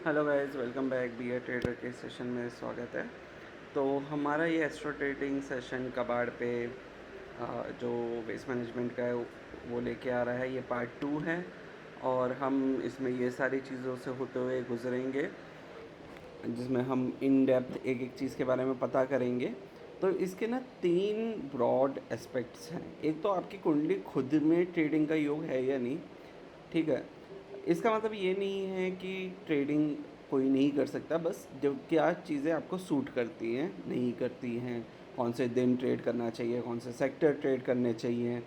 Hello guys, welcome back. Be a trader के session में स्वागत है। तो हमारा ये एस्ट्रो ट्रेडिंग सेशन कबाड़ पे जो वेस्ट मैनेजमेंट का है वो लेके आ रहा है। ये पार्ट 2 है और हम इसमें ये सारी चीज़ों से होते हुए गुजरेंगे, जिसमें हम इन डेप्थ एक एक चीज़ के बारे में पता करेंगे। तो इसके ना 3 ब्रॉड एस्पेक्ट्स हैं। एक तो आपकी कुंडली खुद में ट्रेडिंग का योग है या नहीं, ठीक है। इसका मतलब ये नहीं है कि ट्रेडिंग कोई नहीं कर सकता, बस जो क्या चीज़ें आपको सूट करती हैं नहीं करती हैं, कौन से दिन ट्रेड करना चाहिए, कौन से सेक्टर ट्रेड करने चाहिए,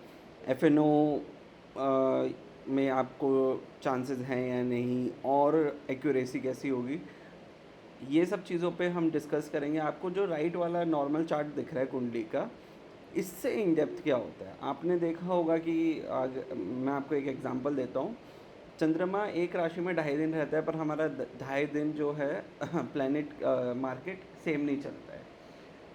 एफ में आपको चांसेस हैं या नहीं, और एक्यूरेसी कैसी होगी, ये सब चीज़ों पे हम डिस्कस करेंगे। आपको जो राइट वाला नॉर्मल चार्ट दिख रहा है कुंडली का, इससे इन डेप्थ क्या होता है आपने देखा होगा कि मैं आपको एक एग्जांपल देता हूँ। चंद्रमा एक राशि में 2.5 दिन रहता है, पर हमारा 2.5 दिन जो है प्लैनेट मार्केट सेम नहीं चलता है।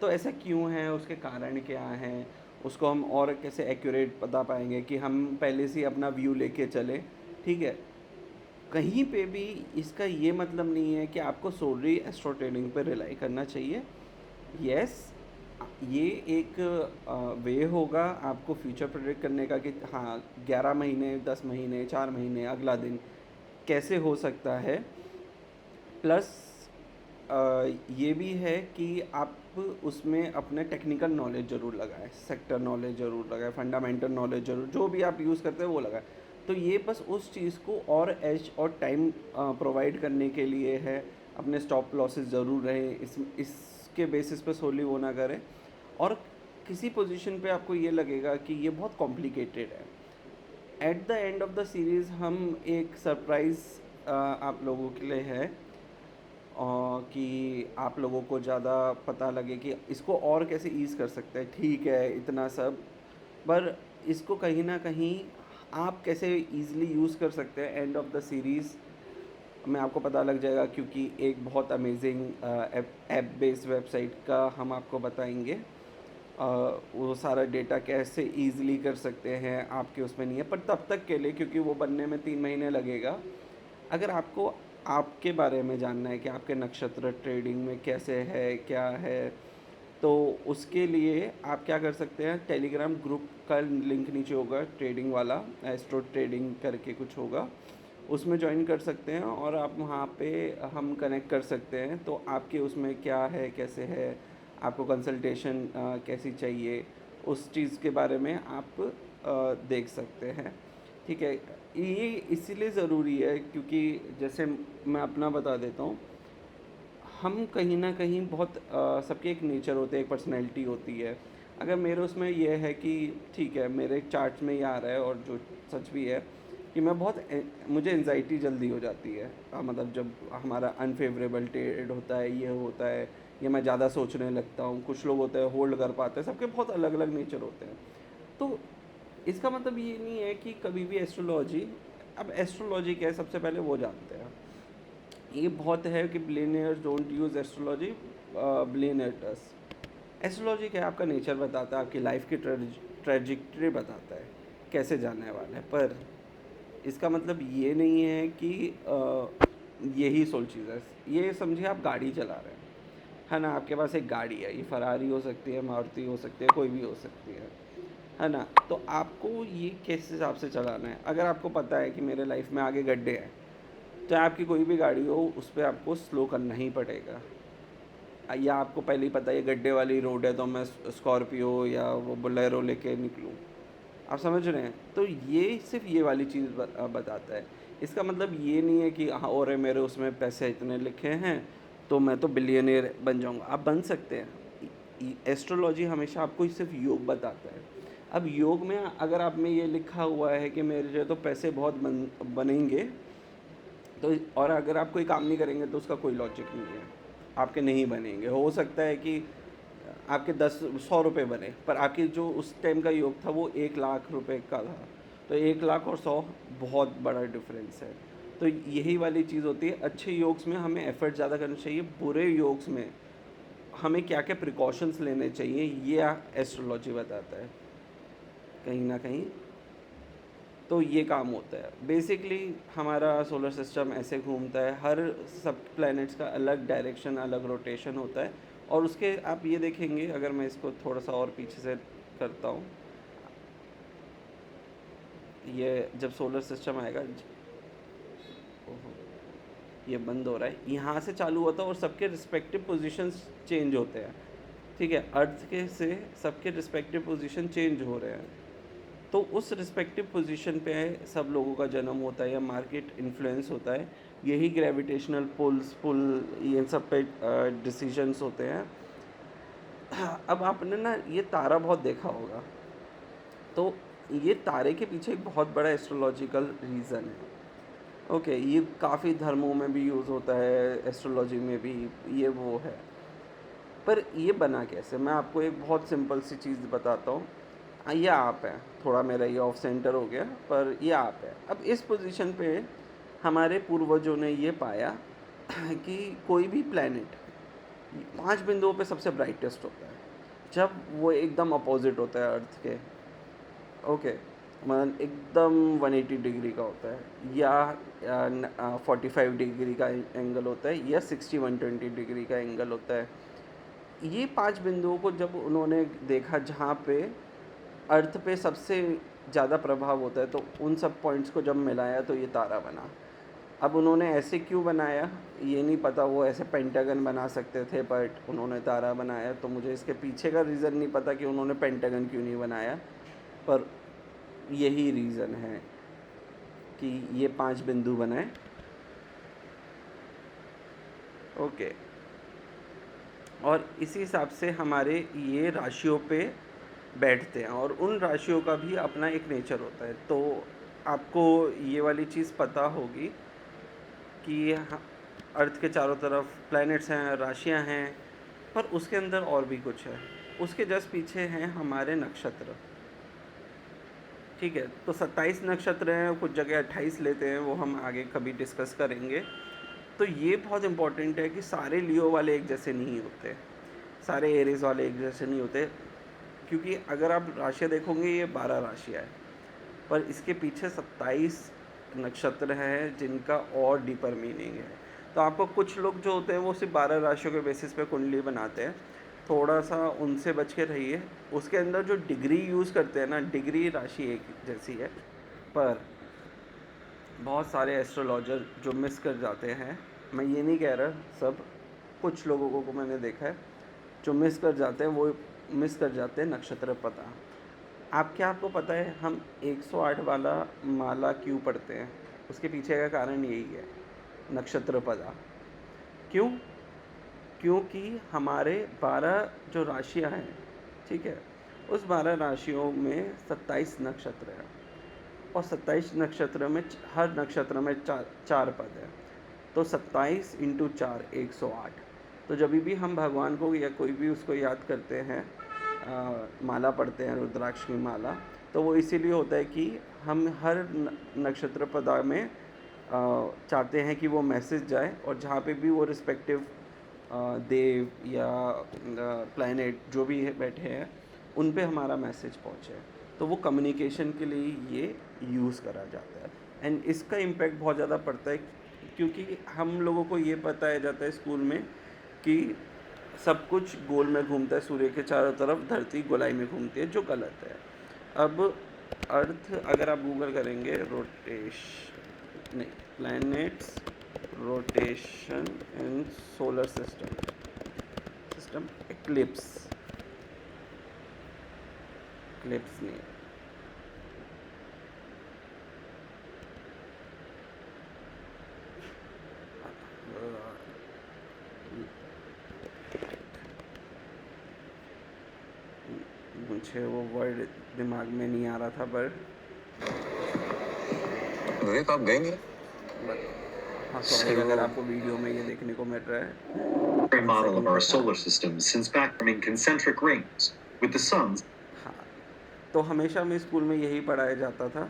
तो ऐसा क्यों है, उसके कारण क्या हैं, उसको हम और कैसे एक्यूरेट बता पाएंगे कि हम पहले से ही अपना व्यू लेके चले, ठीक है। कहीं पे भी इसका ये मतलब नहीं है कि आपको सोलली एस्ट्रो ट्रेडिंग पे रिलाई करना चाहिए। यस, ये एक वे होगा आपको फ्यूचर प्रेडिक्ट करने का कि हाँ 11 महीने, 10 महीने, 4 महीने, अगला दिन कैसे हो सकता है। प्लस ये भी है कि आप उसमें अपने टेक्निकल नॉलेज ज़रूर लगाएं, सेक्टर नॉलेज ज़रूर लगाएं, फंडामेंटल नॉलेज ज़रूर, जो भी आप यूज़ करते हैं वो लगाएं। तो ये बस उस चीज़ को और एज और टाइम प्रोवाइड करने के लिए है। अपने स्टॉप लॉसेस ज़रूर रहें, इसके बेसिस पे सोली वो ना करें। और किसी पोजीशन पे आपको ये लगेगा कि ये बहुत कॉम्प्लिकेटेड है, at the end of the series हम एक सरप्राइज़ आप लोगों के लिए है, कि आप लोगों को ज़्यादा पता लगे कि इसको और कैसे ईज़ कर सकते हैं। ठीक है इतना सब, पर इसको कहीं ना कहीं आप कैसे ईज़िली यूज़ कर सकते हैं, एंड ऑफ द सीरीज़ में आपको पता लग जाएगा। क्योंकि एक बहुत अमेजिंग ऐप बेस्ड वेबसाइट का हम आपको बताएंगे। वो सारा डेटा कैसे ईज़िली कर सकते हैं, आपके उसमें नहीं है, पर तब तक के लिए, क्योंकि वो बनने में 3 महीने लगेगा। अगर आपको आपके बारे में जानना है कि आपके नक्षत्र ट्रेडिंग में कैसे है क्या है, तो उसके लिए आप क्या कर सकते हैं, टेलीग्राम ग्रुप का लिंक नीचे होगा, ट्रेडिंग वाला, एस्ट्रो ट्रेडिंग करके कुछ होगा, उसमें ज्वाइन कर सकते हैं और आप वहाँ पे हम कनेक्ट कर सकते हैं। तो आपके उसमें क्या है कैसे है, आपको कंसल्टेशन कैसी चाहिए, उस चीज़ के बारे में आप देख सकते हैं, ठीक है। ये इसीलिए ज़रूरी है क्योंकि जैसे मैं अपना बता देता हूँ, हम कहीं ना कहीं बहुत सबके एक नेचर होते हैं, एक पर्सनैलिटी होती है। अगर मेरे उसमें ये है कि ठीक है मेरे चार्ट में ये आ रहा है, और जो सच भी है कि मैं बहुत मुझे एनजाइटी जल्दी हो जाती है। मतलब जब हमारा अनफेवरेबल ट्रेड होता है, ये होता है, या मैं ज़्यादा सोचने लगता हूँ। कुछ लोग होते हैं होल्ड कर पाते हैं, सबके बहुत अलग अलग नेचर होते हैं। तो इसका मतलब ये नहीं है कि कभी भी एस्ट्रोलॉजी, अब एस्ट्रोलॉजी क्या है सबसे पहले वो जानते हैं। ये बहुत है कि billionaires don't use astrology, billionaires. Astrology क्या है, आपका नेचर बताता है, आपकी लाइफ की ट्रेजिक्ट्री बताता है, कैसे जाने वाला है। पर इसका मतलब ये नहीं है कि यही सोल चीज़ है। ये समझिए आप गाड़ी चला रहे हैं, है ना, आपके पास एक गाड़ी है, ये फरारी हो सकती है, मारुति हो सकती है, कोई भी हो सकती है ना। तो आपको ये किस हिसाब से चलाना है। अगर आपको पता है कि मेरे लाइफ में आगे गड्ढे हैं, चाहे आपकी कोई भी गाड़ी हो उस पर आपको स्लो करना ही पड़ेगा। या आपको पहले ही पता है ये गड्ढे वाली रोड है, तो मैं स्कॉर्पियो या वो बोलेरो लेके निकलूँ। आप समझ रहे हैं। तो ये सिर्फ ये वाली चीज़ बताता है। इसका मतलब ये नहीं है कि हाँ और मेरे उसमें पैसे इतने लिखे हैं तो मैं तो बिलियनियर बन जाऊंगा। आप बन सकते हैं। एस्ट्रोलॉजी हमेशा आपको सिर्फ योग बताता है। अब योग में अगर आप में ये लिखा हुआ है कि मेरे जो तो पैसे बहुत बनेंगे, तो और अगर आप कोई काम नहीं करेंगे तो उसका कोई लॉजिक नहीं है, आपके नहीं बनेंगे। हो सकता है कि आपके 10-100 रुपये बने, पर आपकी जो उस टाइम का योग था वो 1 लाख रुपए का था। तो 1 लाख और 100 बहुत बड़ा डिफरेंस है। तो यही वाली चीज़ होती है, अच्छे योग्स में हमें एफर्ट ज़्यादा करना चाहिए, बुरे योग्स में हमें क्या क्या प्रिकॉशंस लेने चाहिए, ये एस्ट्रोलॉजी बताता है कहीं ना कहीं। तो ये काम होता है बेसिकली। हमारा सोलर सिस्टम ऐसे घूमता है, हर सब प्लैनेट्स का अलग डायरेक्शन, अलग रोटेशन होता है। और उसके आप ये देखेंगे, अगर मैं इसको थोड़ा सा और पीछे से करता हूँ, ये जब सोलर सिस्टम आएगा, ओहो, ये बंद हो रहा है, यहाँ से चालू होता है और सबके रिस्पेक्टिव पोजीशंस चेंज होते हैं। ठीक है, अर्थ के से सबके रिस्पेक्टिव पोजीशन चेंज हो रहे हैं। तो उस रिस्पेक्टिव पोजीशन पे सब लोगों का जन्म होता है या मार्केट इन्फ्लुएंस होता है। यही ग्रेविटेशनल पुल्स पुल ये सब पे डिसीजंस होते हैं। अब आपने ना ये तारा बहुत देखा होगा, तो ये तारे के पीछे एक बहुत बड़ा एस्ट्रोलॉजिकल रीज़न है। ओके, ये काफ़ी धर्मों में भी यूज़ होता है, एस्ट्रोलॉजी में भी ये वो है। पर ये बना कैसे, मैं आपको एक बहुत सिंपल सी चीज़ बताता हूँ। ये आप है, थोड़ा मेरा ये ऑफ सेंटर हो गया, पर ये आप है। अब इस पोजीशन पे हमारे पूर्वजों ने ये पाया कि कोई भी प्लैनेट 5 बिंदुओं पे सबसे ब्राइटेस्ट होता है जब वो एकदम अपोजिट होता है अर्थ के। ओके, मतलब एकदम 180 डिग्री का होता है, या 45 डिग्री का एंगल होता है, या 60-120 डिग्री का एंगल होता है। ये 5 बिंदुओं को जब उन्होंने देखा जहाँ पे अर्थ पे सबसे ज़्यादा प्रभाव होता है, तो उन सब पॉइंट्स को जब मिलाया तो ये तारा बना। अब उन्होंने ऐसे क्यों बनाया ये नहीं पता, वो ऐसे पेंटागन बना सकते थे, बट उन्होंने तारा बनाया। तो मुझे इसके पीछे का रीज़न नहीं पता कि उन्होंने पेंटागन क्यों नहीं बनाया, पर यही रीज़न है कि ये 5 बिंदु बनाए। ओके, और इसी हिसाब से हमारे ये राशियों पे बैठते हैं, और उन राशियों का भी अपना एक नेचर होता है। तो आपको ये वाली चीज़ पता होगी कि अर्थ के चारों तरफ प्लैनेट्स हैं, राशियां हैं, पर उसके अंदर और भी कुछ है। उसके जस्ट पीछे हैं हमारे नक्षत्र। ठीक है, तो 27 नक्षत्र हैं, कुछ जगह 28 लेते हैं, वो हम आगे कभी डिस्कस करेंगे। तो ये बहुत इम्पोर्टेंट है कि सारे लियो वाले एक जैसे नहीं होते, सारे एरीज वाले एक जैसे नहीं होते। क्योंकि अगर आप राशियाँ देखोगे, ये 12 राशियाँ है, पर इसके पीछे 27 नक्षत्र हैं जिनका और डीपर मीनिंग है। तो आपको कुछ लोग जो होते हैं वो सिर्फ 12 राशियों के बेसिस पे कुंडली बनाते हैं, थोड़ा सा उनसे बच के रहिए। उसके अंदर जो डिग्री यूज़ करते हैं ना, डिग्री राशि एक जैसी है, पर बहुत सारे एस्ट्रोलॉजर जो मिस कर जाते हैं। मैं ये नहीं कह रहा सब, कुछ लोगों को मैंने देखा है जो मिस कर जाते हैं, वो मिस कर जाते हैं नक्षत्र पता। आपको पता है हम 108 वाला माला क्यों पढ़ते हैं? उसके पीछे का कारण यही है, नक्षत्र पदा। क्यों? क्योंकि हमारे 12 जो राशियां हैं, ठीक है, उस 12 राशियों में 27 नक्षत्र हैं, और 27 नक्षत्र में हर नक्षत्र में चार पद है। तो 27 इंटू 4 108। तो जब भी हम भगवान को या कोई भी उसको याद करते हैं, माला पढ़ते हैं रुद्राक्ष की माला, तो वो इसीलिए होता है कि हम हर नक्षत्र पदा में चाहते हैं कि वो मैसेज जाए, और जहाँ पे भी वो रिस्पेक्टिव देव या प्लैनेट जो भी बैठे हैं उन पे हमारा मैसेज पहुँचे। तो वो कम्युनिकेशन के लिए ये यूज़ करा जाता है। एंड इसका इम्पैक्ट बहुत ज़्यादा पड़ता है, क्योंकि हम लोगों को ये बताया जाता है स्कूल में कि सब कुछ गोल में घूमता है, सूर्य के चारों तरफ, धरती गोलाई में घूमती है, जो गलत है। अब अर्थ अगर आप गूगल करेंगे, रोटेशन नहीं, प्लैनेट्स रोटेशन इन सोलर सिस्टम एक्लिप्स नहीं, मुझे वो वर्ड दिमाग में नहीं आ रहा था, पर विवेक आप गएंगे? हाँ, सॉरी, अगर आपको वीडियो में ये देखने को मिल रहा है, model of our solar system since back in concentric rings with the suns. हाँ, तो हमेशा हमें स्कूल में यही पढ़ाया जाता था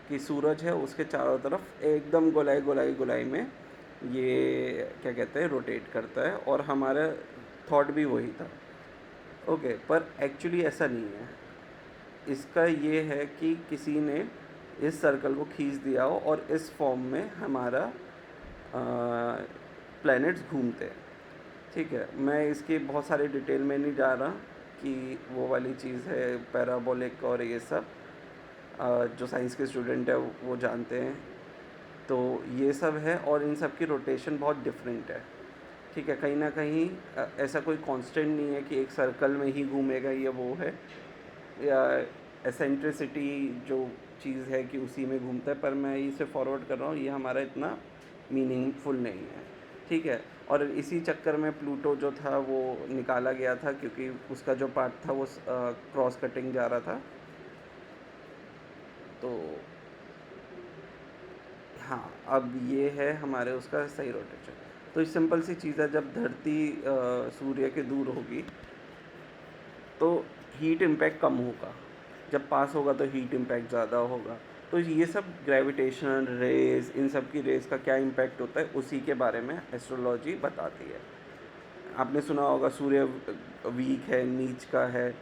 कि सूरज है, उसके चारों तरफ एकदम गोलाई में ये क्या कहते हैं, रोटेट करता है, और हमारा थॉट भी वही था। ओके, पर एक्चुअली ऐसा नहीं है। इसका ये है कि किसी ने इस सर्कल को खींच दिया हो और इस फॉर्म में हमारा प्लैनेट्स घूमते हैं। ठीक है, मैं इसकी बहुत सारी डिटेल में नहीं जा रहा कि वो वाली चीज़ है पैराबोलिक और ये सब, जो साइंस के स्टूडेंट है वो जानते हैं। तो ये सब है और इन सब की रोटेशन बहुत डिफरेंट है। ठीक है, कहीं ना कहीं ऐसा कोई कांस्टेंट नहीं है कि एक सर्कल में ही घूमेगा, ये वो है, या एसेंट्रिसिटी जो चीज़ है कि उसी में घूमता है, पर मैं इसे फॉरवर्ड कर रहा हूँ, ये हमारा इतना मीनिंगफुल नहीं है। ठीक है, और इसी चक्कर में प्लूटो जो था वो निकाला गया था क्योंकि उसका जो पार्ट था वो क्रॉस कटिंग जा रहा था। तो हाँ, अब ये है हमारे उसका सही रोटेशन। तो सिंपल सी चीज़ है, जब धरती सूर्य के दूर होगी तो हीट इम्पैक्ट कम होगा, जब पास होगा तो हीट इम्पैक्ट ज़्यादा होगा। तो ये सब ग्रेविटेशनल रेज, इन सब की रेज का क्या इम्पैक्ट होता है उसी के बारे में एस्ट्रोलॉजी बताती है। आपने सुना होगा सूर्य वीक है, नीच का है,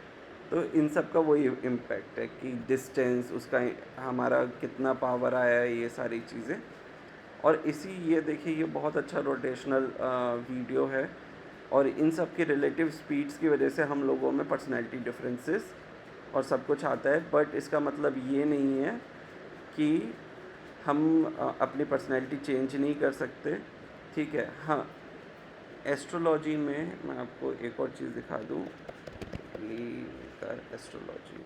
तो इन सब का वही इम्पैक्ट है कि डिस्टेंस उसका, हमारा कितना पावर आया है, ये सारी चीज़ें। और ये देखिए, ये बहुत अच्छा रोटेशनल वीडियो है और इन सब के रिलेटिव स्पीड्स की वजह से हम लोगों में पर्सनैलिटी डिफरेंसेस और सब कुछ आता है। बट इसका मतलब ये नहीं है कि हम अपनी पर्सनैलिटी चेंज नहीं कर सकते। ठीक है, हाँ, एस्ट्रोलॉजी में मैं आपको एक और चीज़ दिखा दूँ। एस्ट्रोलॉजी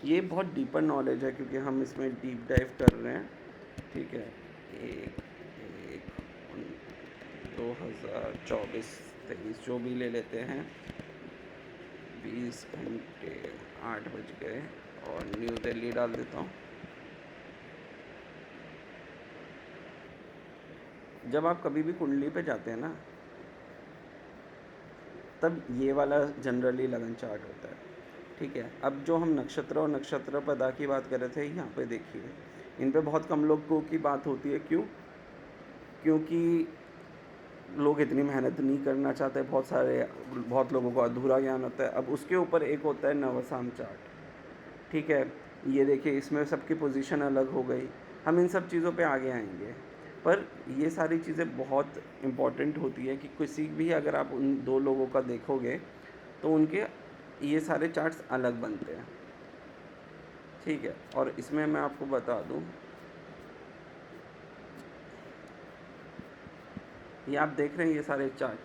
ये बहुत डीपर नॉलेज है क्योंकि हम इसमें डीप डाइव कर रहे हैं। ठीक है, एक 2024-23 जो भी ले लेते हैं, 20 घंटे 8 बज गए और न्यू दिल्ली डाल देता हूँ। जब आप कभी भी कुंडली पे जाते हैं ना, तब ये वाला जनरली लगन चार्ट होता है। ठीक है, अब जो हम नक्षत्र और नक्षत्र पदा की बात कर रहे थे, यहाँ पे देखिए, इन पे बहुत कम लोगों की बात होती है। क्यों? क्योंकि लोग इतनी मेहनत नहीं करना चाहते, बहुत लोगों को अधूरा ज्ञान होता है। अब उसके ऊपर एक होता है नवसाम चार्ट। ठीक है, ये देखिए, इसमें सबकी पोजीशन अलग हो गई। हम इन सब चीज़ों पे आगे आएंगे, पर ये सारी चीज़ें बहुत इम्पॉर्टेंट होती है कि किसी भी, अगर आप उन दो लोगों का देखोगे तो उनके ये सारे चार्ट्स अलग बनते हैं। ठीक है, और इसमें मैं आपको बता दूं, ये आप देख रहे हैं ये सारे चार्ट,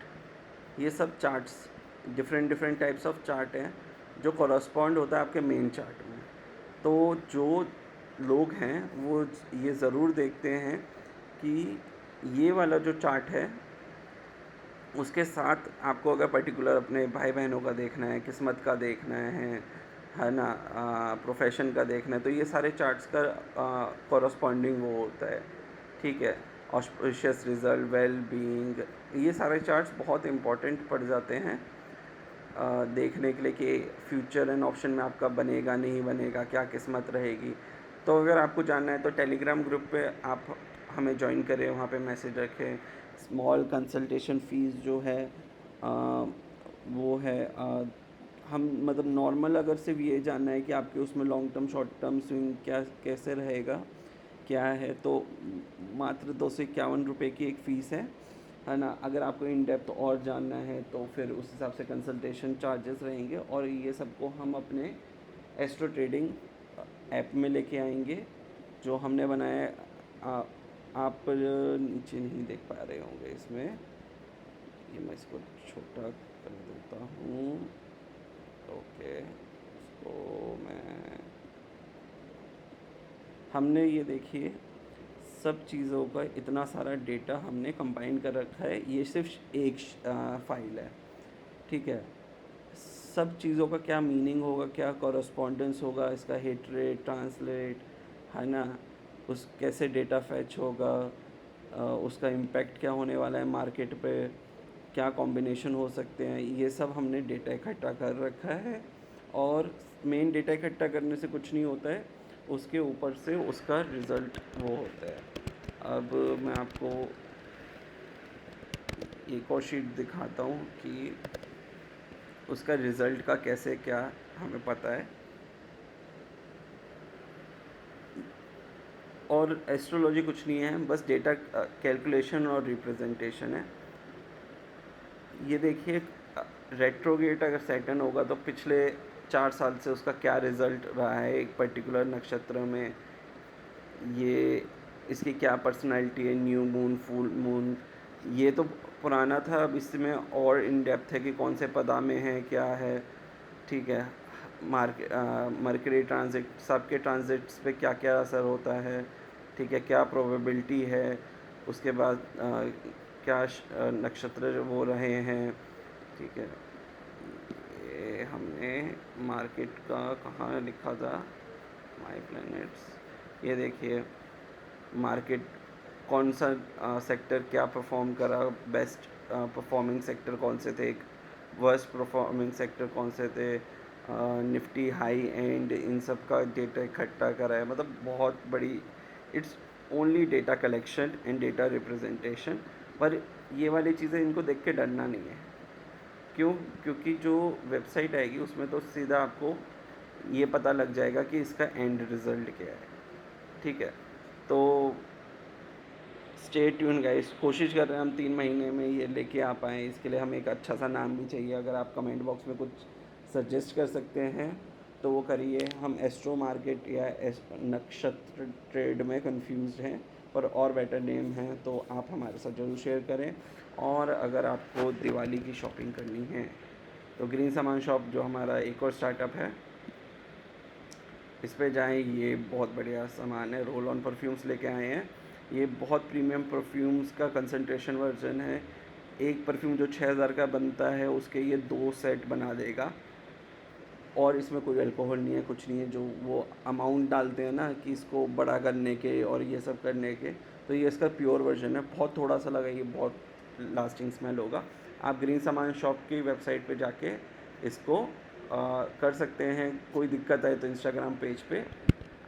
ये सब charts different different types of chart हैं जो कॉरस्पॉन्ड होता है आपके मेन चार्ट में। तो जो लोग हैं वो ये ज़रूर देखते हैं कि ये वाला जो चार्ट है उसके साथ आपको अगर पर्टिकुलर अपने भाई बहनों का देखना है, किस्मत का देखना है ना, प्रोफेशन का देखना है, तो ये सारे चार्ट्स का कॉरस्पॉन्डिंग वो होता है। ठीक है, ऑस्पिशियस रिजल्ट, वेल बीइंग, ये सारे चार्ट्स बहुत इंपॉर्टेंट पड़ जाते हैं देखने के लिए कि फ्यूचर एंड ऑप्शन में आपका बनेगा नहीं बनेगा, क्या किस्मत रहेगी। तो अगर आपको जानना है तो टेलीग्राम ग्रुप पे आप हमें ज्वाइन करें, वहाँ पे मैसेज रखें। स्मॉल कंसल्टेशन फ़ीस जो है आ, वो है हम मतलब नॉर्मल, अगर सिर्फ ये जानना है कि आपके उसमें long term short term swing क्या कैसे रहेगा क्या है, तो मात्र 251 रुपये की एक फ़ीस है ना। अगर आपको इन डेप्थ और जानना है तो फिर उस हिसाब से कंसल्टेशन चार्जेस रहेंगे। और ये सबको हम अपने एस्ट्रो ट्रेडिंग ऐप में लेके आएंगे जो हमने बनाया है। आप नीचे नहीं देख पा रहे होंगे इसमें, ये मैं इसको छोटा कर देता हूँ। ओके, इसको हमने ये देखिए सब चीज़ों का इतना सारा डेटा हमने कंबाइन कर रखा है, ये सिर्फ एक फाइल है। ठीक है, सब चीज़ों का क्या मीनिंग होगा, क्या कॉरस्पॉन्डेंस होगा, इसका हिट रेट, ट्रांसलेट, है ना, उस कैसे डेटा फैच होगा, उसका इम्पैक्ट क्या होने वाला है मार्केट पे, क्या कॉम्बिनेशन हो सकते हैं, ये सब हमने डेटा इकट्ठा कर रखा है। और मेन डेटा इकट्ठा करने से कुछ नहीं होता है, उसके ऊपर से उसका रिज़ल्ट वो होता है। अब मैं आपको एक और शीट दिखाता हूँ कि उसका रिज़ल्ट का कैसे क्या हमें पता है। और एस्ट्रोलॉजी कुछ नहीं है, बस डेटा कैलकुलेशन और रिप्रेजेंटेशन है। ये देखिए रेट्रोगेट अगर सैटर्न होगा तो पिछले 4 साल से उसका क्या रिज़ल्ट रहा है एक पर्टिकुलर नक्षत्र में, ये इसकी क्या पर्सनैलिटी है, न्यू मून, फुल मून, ये तो पुराना था। अब इसमें और इन डेप्थ है कि कौन से पदा में है, क्या है, ठीक है। मरकरी ट्रांजिट, सबके ट्रांजिट्स पे क्या क्या असर होता है, ठीक है, क्या प्रोबेबिलिटी है, उसके बाद क्या नक्षत्र वो रहे हैं, ठीक है। ये हमने मार्केट का कहाँ लिखा था, माय प्लैनेट्स, ये देखिए मार्केट कौन सा सेक्टर क्या परफॉर्म करा, बेस्ट परफॉर्मिंग सेक्टर कौन से थे, वर्स्ट परफॉर्मिंग सेक्टर कौन से थे, निफ्टी हाई एंड इन सब का डेटा इकट्ठा करा है। मतलब बहुत बड़ी, it's only data collection and data representation. पर ये वाली चीज़ें इनको देख के डरना नहीं है। क्यों? क्योंकि जो वेबसाइट आएगी उसमें तो सीधा आपको ये पता लग जाएगा कि इसका एंड रिज़ल्ट क्या है, ठीक है। तो स्टे ट्यून गाइस, कोशिश कर रहे हैं हम 3 महीने में ये लेके आ पाएँ। इसके लिए हमें एक अच्छा सा नाम भी चाहिए। अगर आप कमेंट बॉक्स में कुछ सजेस्ट कर सकते हैं तो वो करिए। हम एस्ट्रो मार्केट या नक्षत्र ट्रेड में कंफ्यूज हैं, पर और बेटर नेम है तो आप हमारे साथ ज़रूर शेयर करें। और अगर आपको दिवाली की शॉपिंग करनी है तो ग्रीन सामान शॉप जो हमारा एक और स्टार्टअप है, इस पे जाएँ। ये बहुत बढ़िया सामान है, रोल ऑन परफ्यूम्स लेके आए हैं। ये बहुत प्रीमियम परफ्यूम्स का कंसंट्रेशन वर्जन है। एक परफ्यूम जो 6000 का बनता है उसके ये 2 सेट बना देगा। और इसमें कोई अल्कोहल नहीं है, कुछ नहीं है। जो वो अमाउंट डालते हैं ना कि इसको बड़ा करने के और ये सब करने के, तो ये इसका प्योर वर्जन है। बहुत थोड़ा सा लगाइए, बहुत लास्टिंग स्मेल होगा। आप ग्रीन सामान शॉप की वेबसाइट पे जाके इसको कर सकते हैं। कोई दिक्कत है तो इंस्टाग्राम पेज पे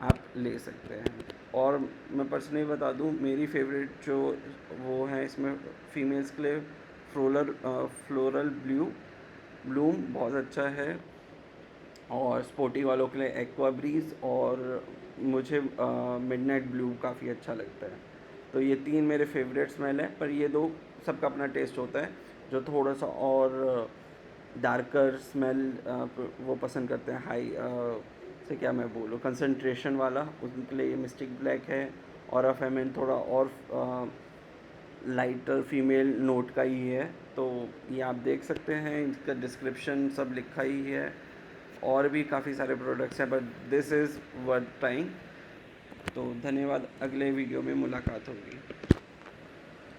आप ले सकते हैं। और मैं पर्सनली बता दूं, मेरी फेवरेट जो वो है इसमें फीमेल्स के लिए फ्लोरल ब्लूम बहुत अच्छा है। और स्पोर्टी वालों के लिए एक्वा ब्रीज, और मुझे मिडनाइट ब्लू काफ़ी अच्छा लगता है। तो ये 3 मेरे फेवरेट स्मेल हैं। पर ये 2 सबका अपना टेस्ट होता है। जो थोड़ा सा और डार्कर स्मेल वो पसंद करते हैं, हाई से क्या मैं बोलूँ, कंसंट्रेशन वाला, उनके लिए ये मिस्टिक ब्लैक है। और फेमेन थोड़ा और लाइटर फीमेल नोट का ही है। तो ये आप देख सकते हैं, इसका डिस्क्रिप्शन सब लिखा ही है। और भी काफ़ी सारे प्रोडक्ट्स हैं, but this is worth trying. तो धन्यवाद, अगले वीडियो में मुलाकात होगी।